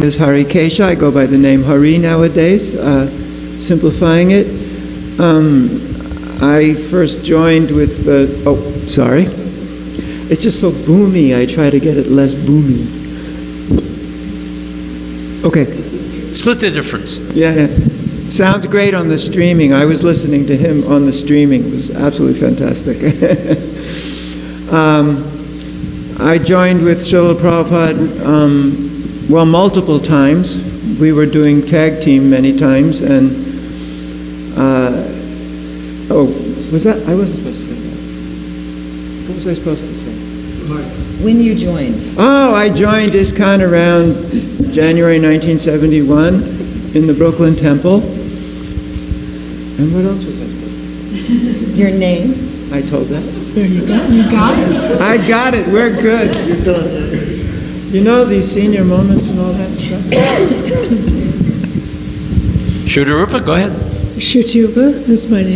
is HariCa. I go by the name Hari nowadays, simplifying it. I first joined with sorry. It's just so boomy, I try to get it less boomy. Okay. Split the difference. Yeah. Sounds great on the streaming. I was listening to him on the streaming. It was absolutely fantastic. I joined with Srila Prabhupada, multiple times. We were doing tag team many times, and was that? I wasn't supposed to say that. What was I supposed to say? When you joined? Oh, I joined ISKCON around January 1971 in the Brooklyn Temple. And what else was I supposed to say? Your name? I told that. There you go. You got it. I got it. We're good. You know these senior moments and all that stuff? Shudarupa, go ahead. Shudarupa is my name.